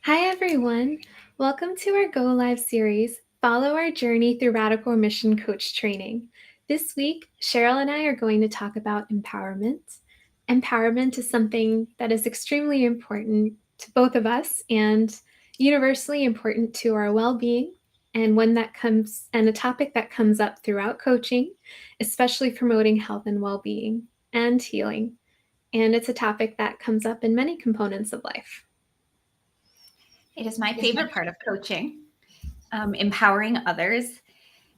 Hi, everyone. Welcome to our Go Live series, Follow Our Journey Through Radical Remission Coach Training. This week, Cheryl and I are going to talk about empowerment. Empowerment is something that is extremely important to both of us and universally important to our well-being, and a topic that comes up throughout coaching, especially promoting health and well-being and healing. And it's a topic that comes up in many components of life. It is my favorite part of coaching, empowering others.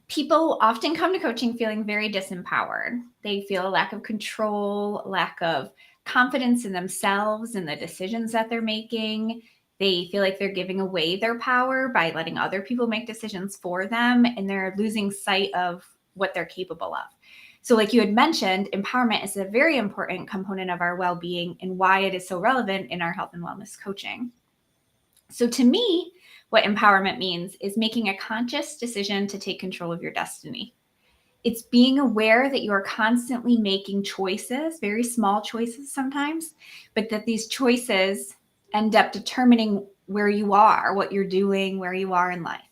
People often come to coaching feeling very disempowered. They feel a lack of control, lack of confidence in themselves and the decisions that they're making. They feel like they're giving away their power by letting other people make decisions for them, and they're losing sight of what they're capable of. So, like you had mentioned, empowerment is a very important component of our well-being and why it is so relevant in our health and wellness coaching. So to me, what empowerment means is making a conscious decision to take control of your destiny. It's being aware that you are constantly making choices, very small choices sometimes, but that these choices end up determining where you are, what you're doing, where you are in life.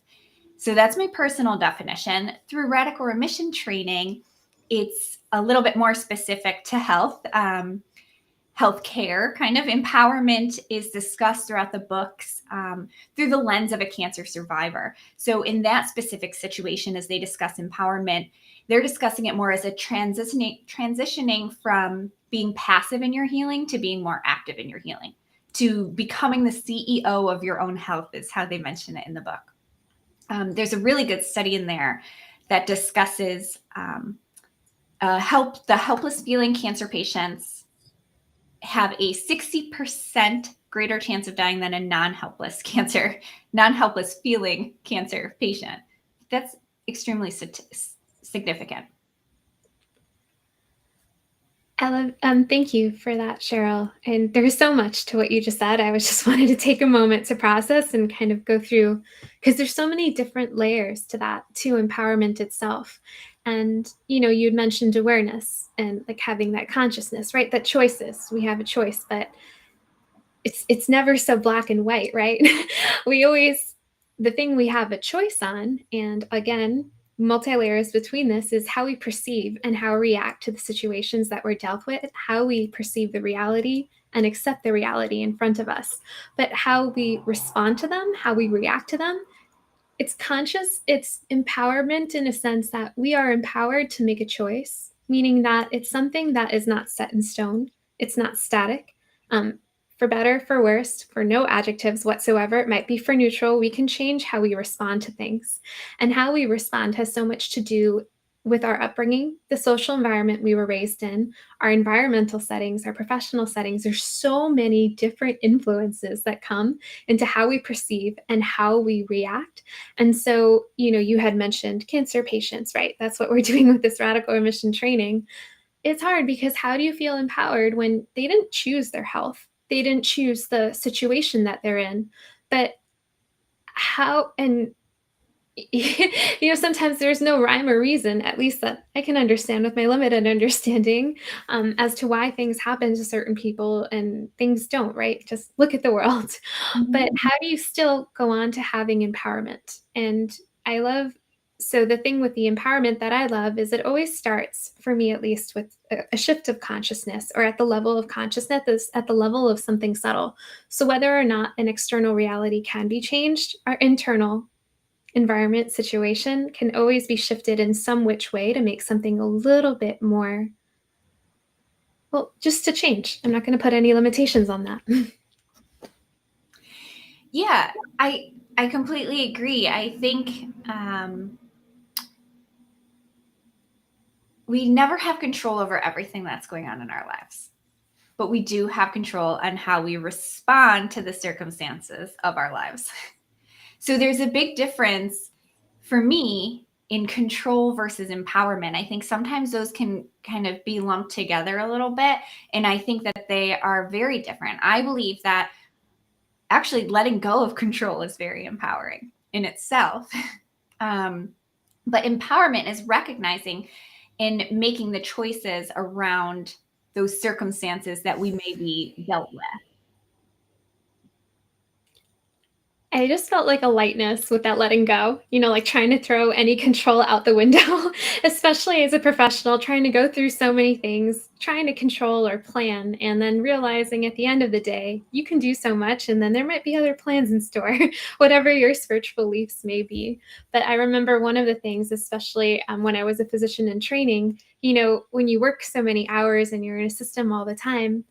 So that's my personal definition. Through radical remission training, it's a little bit more specific to health. Healthcare kind of empowerment is discussed throughout the books through the lens of a cancer survivor. So in that specific situation, as they discuss empowerment, they're discussing it more as a transitioning from being passive in your healing to being more active in your healing, to becoming the CEO of your own health is how they mention it in the book. There's a really good study in there that discusses the helpless feeling cancer patients have a 60% greater chance of dying than a non-helpless feeling cancer patient. That's extremely significant. Thank you for that, Cheryl. And there's so much to what you just said. I was just wanted to take a moment to process and kind of go through, because there's so many different layers to that, to empowerment itself. And, you'd mentioned awareness and like having that consciousness, right? That choices, we have a choice, but it's never so black and white, right? The thing we have a choice on, and again, multi-layers between this, is how we perceive and how we react to the situations that we're dealt with, how we perceive the reality and accept the reality in front of us. But how we respond to them, how we react to them, it's conscious, it's empowerment in a sense that we are empowered to make a choice, meaning that it's something that is not set in stone, it's not static. For better, for worse, for no adjectives whatsoever, it might be for neutral, we can change how we respond to things. And how we respond has so much to do with our upbringing, the social environment we were raised in, our environmental settings, our professional settings. There's so many different influences that come into how we perceive and how we react. And so, you had mentioned cancer patients, right? That's what we're doing with this radical remission training. It's hard because how do you feel empowered when they didn't choose their health? They didn't choose the situation that they're in. But how, and sometimes there's no rhyme or reason, at least that I can understand with my limited understanding, as to why things happen to certain people and things don't, right? Just look at the world. But how do you still go on to having empowerment? And so the thing with the empowerment that I love is it always starts, for me at least, with a shift of consciousness, or at the level of consciousness, is at the level of something subtle. So whether or not an external reality can be changed, our internal environment situation can always be shifted in some which way to make something a little bit more, well, just to change. I'm not going to put any limitations on that. Yeah, I completely agree. I think we never have control over everything that's going on in our lives, but we do have control on how we respond to the circumstances of our lives. So there's a big difference for me in control versus empowerment. I think sometimes those can kind of be lumped together a little bit, and I think that they are very different. I believe that actually letting go of control is very empowering in itself. But empowerment is recognizing and making the choices around those circumstances that we may be dealt with. I just felt like a lightness with that letting go, like trying to throw any control out the window, especially as a professional, trying to go through so many things, trying to control or plan, and then realizing at the end of the day, you can do so much, and then there might be other plans in store, whatever your spiritual beliefs may be. But I remember one of the things, especially when I was a physician in training, when you work so many hours and you're in a system all the time,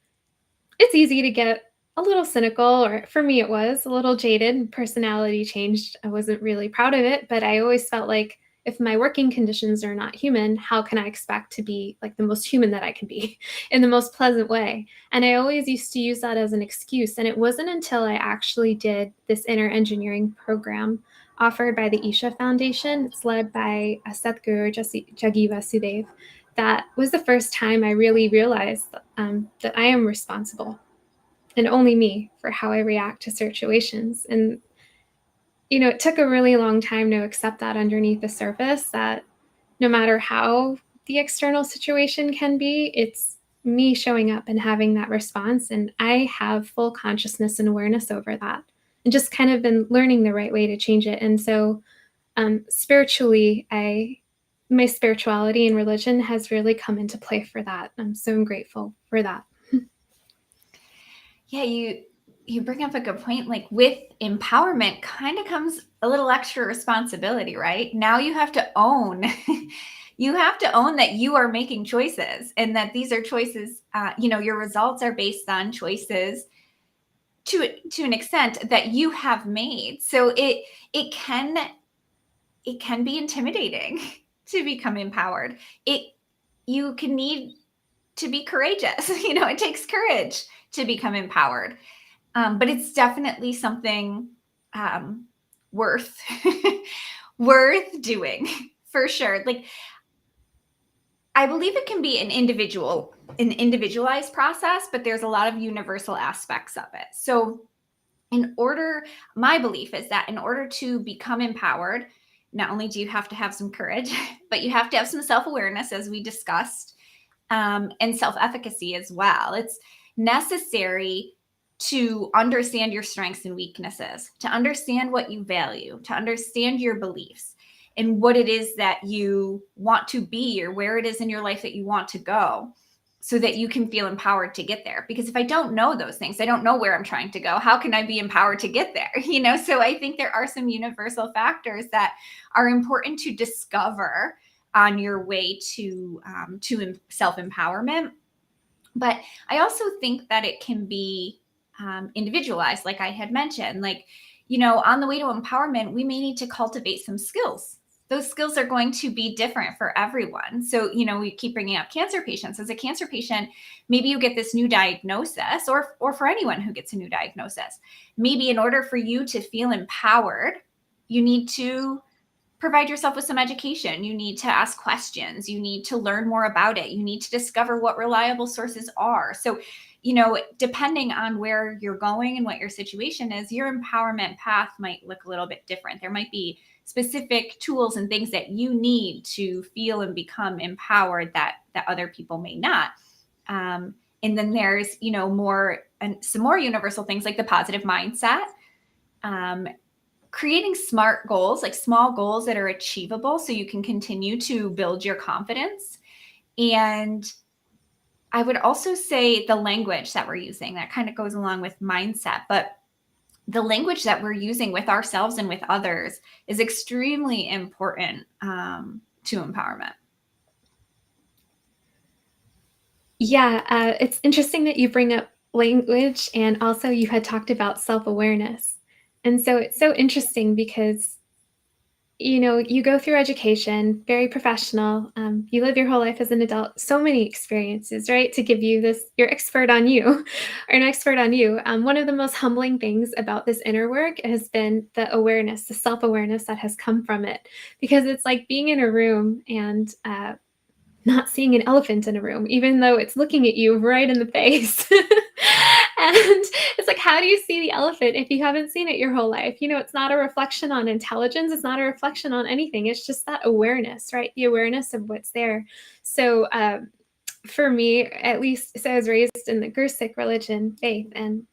it's easy to get a little cynical, or for me, it was a little jaded. Personality changed. I wasn't really proud of it, but I always felt like if my working conditions are not human, how can I expect to be like the most human that I can be in the most pleasant way? And I always used to use that as an excuse. And it wasn't until I actually did this inner engineering program offered by the Isha Foundation. It's led by Sadhguru Jagiva Sudev. That was the first time I really realized that I am responsible, and only me, for how I react to situations. And, it took a really long time to accept that underneath the surface, that no matter how the external situation can be, it's me showing up and having that response. And I have full consciousness and awareness over that, and just kind of been learning the right way to change it. And so spiritually, my spirituality and religion has really come into play for that. I'm so grateful for that. Yeah, you bring up a good point. Like with empowerment kind of comes a little extra responsibility, right? Now you have to own you have to own that you are making choices, and that these are choices, your results are based on choices to an extent that you have made. So it can be intimidating to become empowered. You can need to be courageous. It takes courage to become empowered. But it's definitely something worth worth doing, for sure. Like, I believe it can be an individualized process, but there's a lot of universal aspects of it. So my belief is that in order to become empowered, not only do you have to have some courage, but you have to have some self-awareness, as we discussed, and self-efficacy as well. It's necessary to understand your strengths and weaknesses, to understand what you value, to understand your beliefs and what it is that you want to be, or where it is in your life that you want to go, so that you can feel empowered to get there. Because if I don't know those things, I don't know where I'm trying to go, how can I be empowered to get there? So I think there are some universal factors that are important to discover on your way to self-empowerment. But I also think that it can be individualized, like I had mentioned. Like, on the way to empowerment, we may need to cultivate some skills. Those skills are going to be different for everyone. So, we keep bringing up cancer patients. As a cancer patient, maybe you get this new diagnosis, or for anyone who gets a new diagnosis, maybe in order for you to feel empowered, you need to provide yourself with some education. You need to ask questions. You need to learn more about it. You need to discover what reliable sources are. So, depending on where you're going and what your situation is, your empowerment path might look a little bit different. There might be specific tools and things that you need to feel and become empowered that other people may not. And then there's, some more universal things like the positive mindset, creating SMART goals, like small goals that are achievable so you can continue to build your confidence. And I would also say the language that we're using, that kind of goes along with mindset, but the language that we're using with ourselves and with others is extremely important to empowerment. Yeah, it's interesting that you bring up language, and also you had talked about self-awareness. And so it's so interesting because, you go through education, very professional. You live your whole life as an adult, so many experiences, right? To give you this, you're expert on you, or an expert on you. One of the most humbling things about this inner work has been the awareness, the self-awareness that has come from it, because it's like being in a room and not seeing an elephant in a room, even though it's looking at you right in the face. And it's like, how do you see the elephant if you haven't seen it your whole life? It's not a reflection on intelligence. It's not a reflection on anything. It's just that awareness, right? The awareness of what's there. So for me, at least, so I was raised in the Gursikh religion faith, and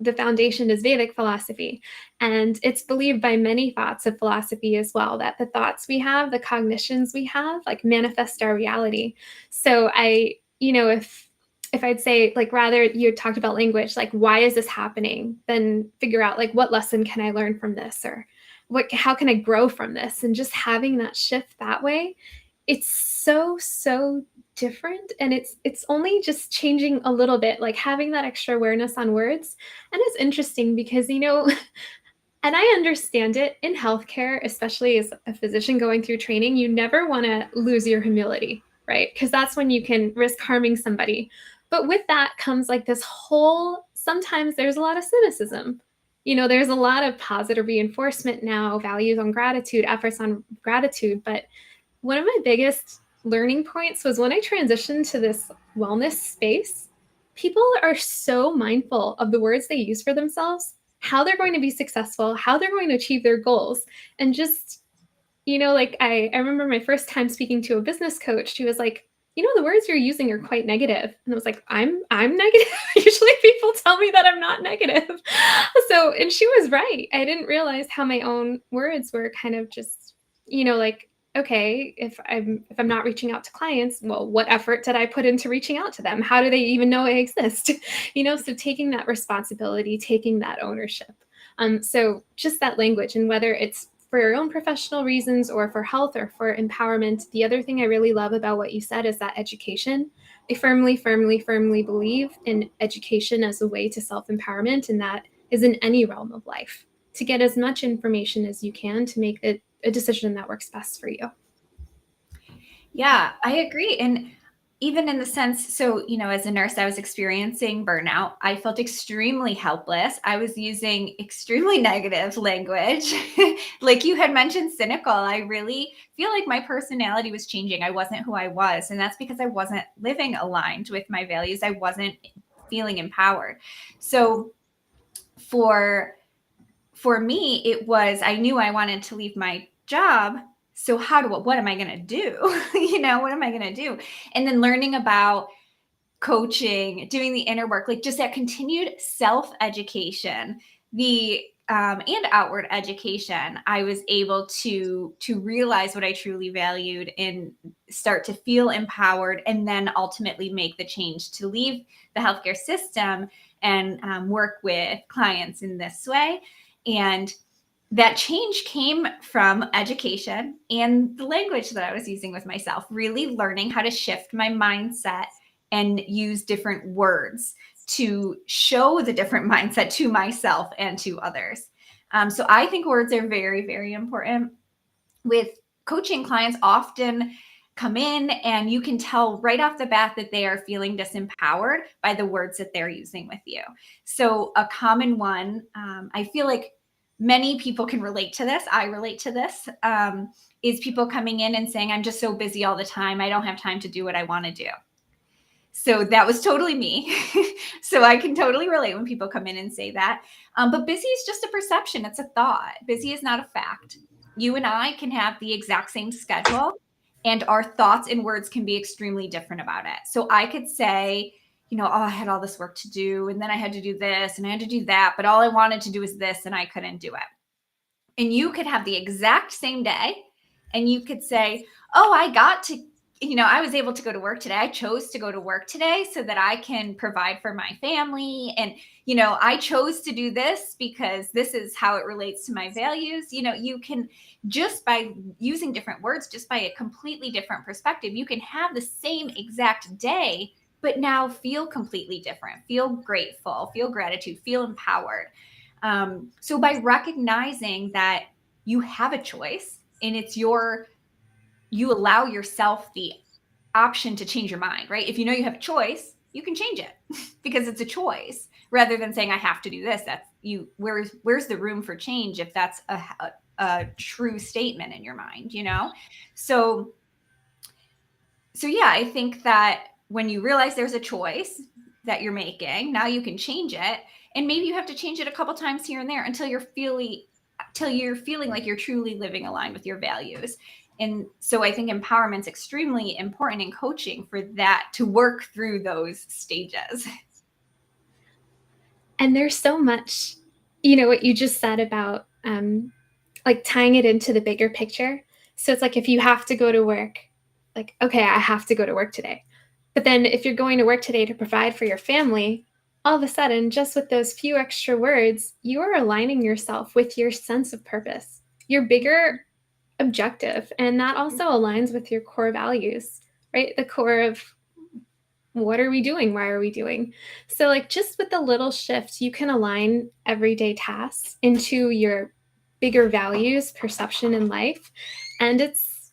the foundation is Vedic philosophy. And it's believed by many thoughts of philosophy as well that the thoughts we have, the cognitions we have, like manifest our reality. So if I'd say, like, rather you had talked about language, like, why is this happening? Then figure out, like, what lesson can I learn from this? Or how can I grow from this? And just having that shift that way, it's so different. And it's only just changing a little bit, like having that extra awareness on words. And it's interesting because, and I understand it in healthcare, especially as a physician going through training, you never want to lose your humility, right? Because that's when you can risk harming somebody. But with that comes like this whole, sometimes there's a lot of cynicism. There's a lot of positive reinforcement now, values on gratitude, efforts on gratitude. But one of my biggest learning points was when I transitioned to this wellness space, people are so mindful of the words they use for themselves, how they're going to be successful, how they're going to achieve their goals. And just, like I remember my first time speaking to a business coach, she was like, the words you're using are quite negative. And I was like, I'm negative. Usually people tell me that I'm not negative. And she was right. I didn't realize how my own words were kind of just, like, okay, if I'm not reaching out to clients, well, what effort did I put into reaching out to them? How do they even know I exist? So taking that responsibility, taking that ownership. So just that language, and whether it's for your own professional reasons or for health or for empowerment. The other thing I really love about what you said is that education. I firmly believe in education as a way to self-empowerment, and that is in any realm of life, to get as much information as you can to make a decision that works best for you. Yeah, I agree. And even in the sense, so, as a nurse, I was experiencing burnout. I felt extremely helpless. I was using extremely negative language. Like you had mentioned, cynical. I really feel like my personality was changing. I wasn't who I was. And that's because I wasn't living aligned with my values. I wasn't feeling empowered. So for me, it was, I knew I wanted to leave my job. So what am I going to do? What am I going to do? And then learning about coaching, doing the inner work, like just that continued self-education, and outward education, I was able to realize what I truly valued and start to feel empowered, and then ultimately make the change to leave the healthcare system and work with clients in this way. And that change came from education and the language that I was using with myself, really learning how to shift my mindset and use different words to show the different mindset to myself and to others. So I think words are very, very important. With coaching, clients often come in and you can tell right off the bat that they are feeling disempowered by the words that they're using with you. So a common one, I feel like many people can relate to this. I relate to this, is people coming in and saying, I'm just so busy all the time. I don't have time to do what I want to do. So that was totally me. So I can totally relate when people come in and say that. But busy is just a perception. It's a thought. Busy is not a fact. You and I can have the exact same schedule, and our thoughts and words can be extremely different about it. So I could say, oh, I had all this work to do, and then I had to do this, and I had to do that, but all I wanted to do was this, and I couldn't do it. And you could have the exact same day, and you could say, oh, I was able to go to work today. I chose to go to work today so that I can provide for my family. And, I chose to do this because this is how it relates to my values. You can, just by using different words, just by a completely different perspective, you can have the same exact day, but now feel completely different, feel grateful, feel gratitude, feel empowered. So by recognizing that you have a choice, and you allow yourself the option to change your mind, right? If you know you have a choice, you can change it because it's a choice, rather than saying I have to do this. That's you. Where's the room for change if that's a true statement in your mind, So yeah, I think that when you realize there's a choice that you're making, now you can change it. And maybe you have to change it a couple times here and there until you're feeling like you're truly living aligned with your values. And so I think empowerment's extremely important in coaching for that, to work through those stages. And there's so much, what you just said about like tying it into the bigger picture. So it's like if you have to go to work, like, okay, I have to go to work today. But then if you're going to work today to provide for your family, all of a sudden, just with those few extra words, you are aligning yourself with your sense of purpose, your bigger objective. And that also aligns with your core values, right? The core of what are we doing? Why are we doing? So, like, just with the little shifts, you can align everyday tasks into your bigger values, perception in life. And it's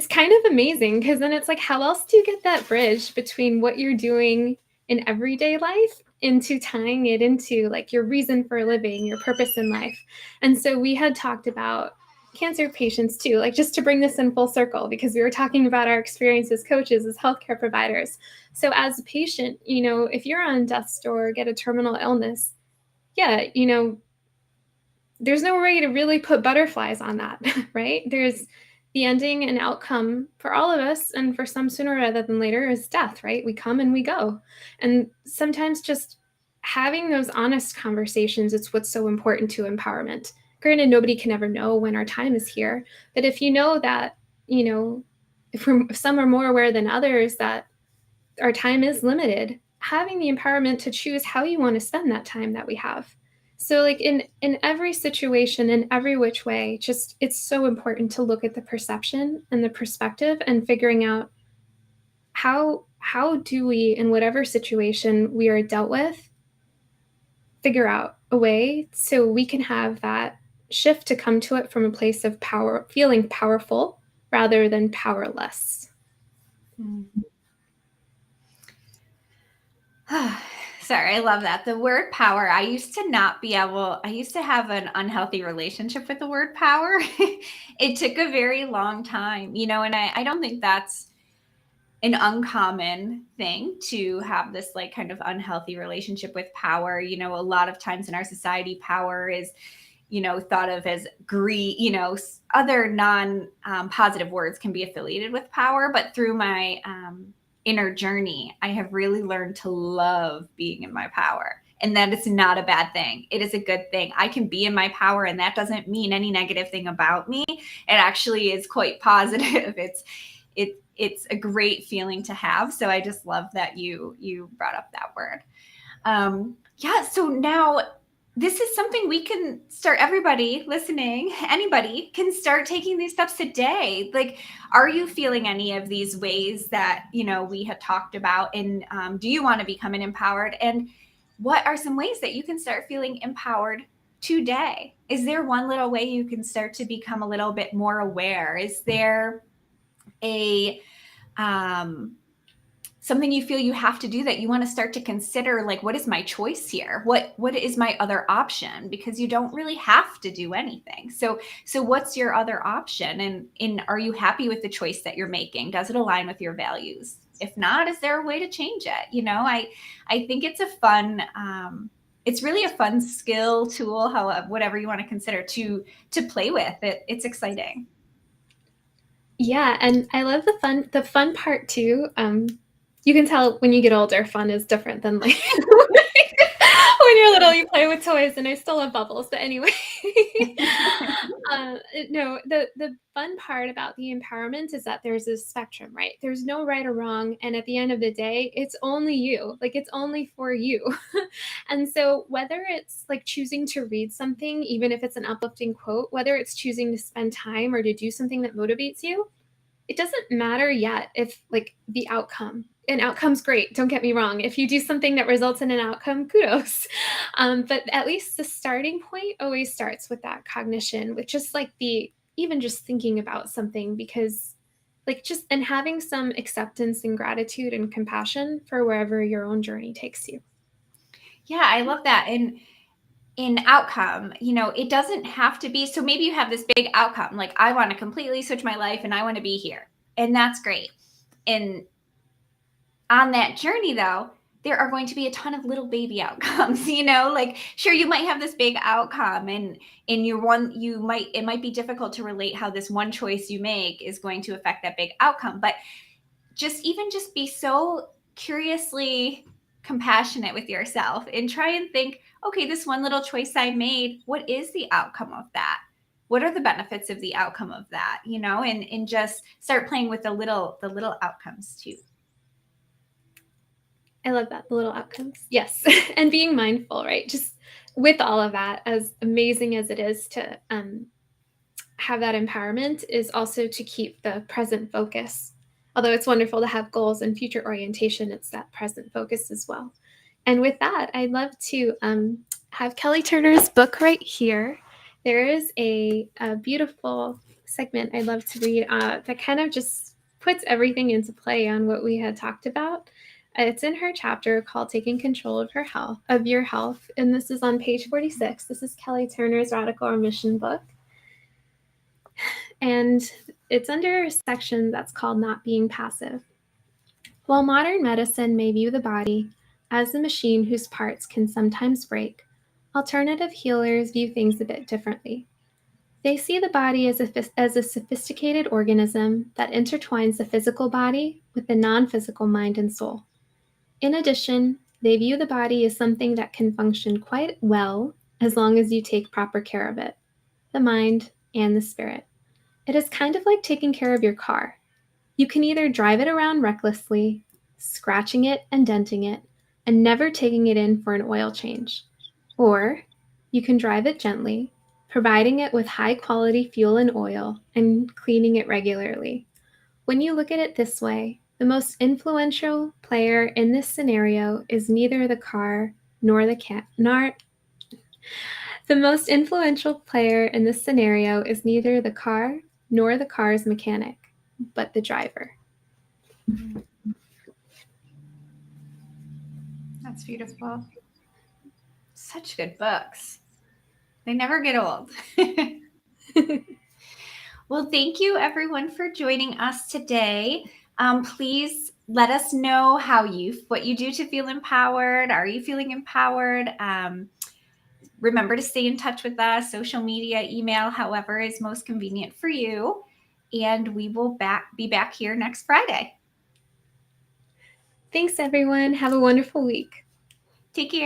kind of amazing because then it's like, how else do you get that bridge between what you're doing in everyday life into tying it into like your reason for living, your purpose in life? And so we had talked about cancer patients too, like just to bring this in full circle, because we were talking about our experience as coaches, as healthcare providers. So as a patient, if you're on death's door, get a terminal illness, yeah, there's no way to really put butterflies on that, right? There's the ending and outcome for all of us, and for some sooner rather than later is death, right? We come and we go. And sometimes just having those honest conversations, it's what's so important to empowerment. Granted, nobody can ever know when our time is here, but if you know that, if some are more aware than others that our time is limited, having the empowerment to choose how you want to spend that time that we have. So like in every situation, in every which way, just it's so important to look at the perception and the perspective and figuring out how do we, in whatever situation we are dealt with, figure out a way so we can have that shift to come to it from a place of power, feeling powerful rather than powerless. Sorry, I love that. The word power, I used to have an unhealthy relationship with the word power. It took a very long time, and I don't think that's an uncommon thing to have this like kind of unhealthy relationship with power. A lot of times in our society, power is, thought of as greed, other non positive words can be affiliated with power. But through my inner journey, I have really learned to love being in my power. And that is not a bad thing. It is a good thing. I can be in my power, and that doesn't mean any negative thing about me. It actually is quite positive. It's a great feeling to have. So I just love that you brought up that word. Yeah. So now this is something we can start. Everybody listening, anybody can start taking these steps today. Like, are you feeling any of these ways that, we had talked about? And do you want to become an empowered? And what are some ways that you can start feeling empowered today? Is there one little way you can start to become a little bit more aware? Is there a something you feel you have to do that you want to start to consider, like, what is my choice here? What is my other option? Because you don't really have to do anything. So what's your other option? And are you happy with the choice that you're making? Does it align with your values? If not, is there a way to change it? I think it's a fun it's really a fun skill, tool, whatever you want to consider to play with. It's exciting. Yeah, and I love the fun part too. You can tell when you get older, fun is different than like when you're little, you play with toys, and I still have bubbles. But anyway, no, the fun part about the empowerment is that there's a spectrum, right? There's no right or wrong, and at the end of the day, it's only you. Like it's only for you. And so whether it's like choosing to read something, even if it's an uplifting quote, whether it's choosing to spend time or to do something that motivates you, it doesn't matter yet if like the outcome. An outcome's great, don't get me wrong. If you do something that results in an outcome, kudos. But at least the starting point always starts with that cognition, with just like even just thinking about something, because like just and having some acceptance and gratitude and compassion for wherever your own journey takes you. Yeah, I love that. And in outcome, it doesn't have to be. So maybe you have this big outcome, like I want to completely switch my life and I want to be here. And that's great. And on that journey, though, there are going to be a ton of little baby outcomes, like sure, you might have this big outcome, and it might be difficult to relate how this one choice you make is going to affect that big outcome. But just be so curiously compassionate with yourself and try and think, okay, this one little choice I made, what is the outcome of that? What are the benefits of the outcome of that? And just start playing with the little outcomes too. I love that, the little outcomes. Yes. And being mindful, right? Just with all of that, as amazing as it is to have that empowerment, is also to keep the present focus. Although it's wonderful to have goals and future orientation, it's that present focus as well. And with that, I'd love to have Kelly Turner's book right here. There is a beautiful segment I'd love to read that kind of just puts everything into play on what we had talked about. It's in her chapter called Taking Control of Your Health, and this is on page 46. This is Kelly Turner's Radical Remission book. And it's under a section that's called Not Being Passive. While modern medicine may view the body as a machine whose parts can sometimes break, alternative healers view things a bit differently. They see the body as a sophisticated organism that intertwines the physical body with the non-physical mind and soul. In addition, they view the body as something that can function quite well as long as you take proper care of it, the mind and the spirit. It is kind of like taking care of your car. You can either drive it around recklessly, scratching it and denting it, and never taking it in for an oil change. Or you can drive it gently, providing it with high-quality fuel and oil, and cleaning it regularly. When you look at it this way, the most influential player in this scenario is neither the car nor the The most influential player in this scenario is neither the car nor the car's mechanic, but the driver. That's beautiful. Such good books. They never get old. Well, thank you everyone for joining us today. Please let us know what you do to feel empowered. Are you feeling empowered? Remember to stay in touch with us, social media, email, however is most convenient for you. And we will be back here next Friday. Thanks, everyone. Have a wonderful week. Take care.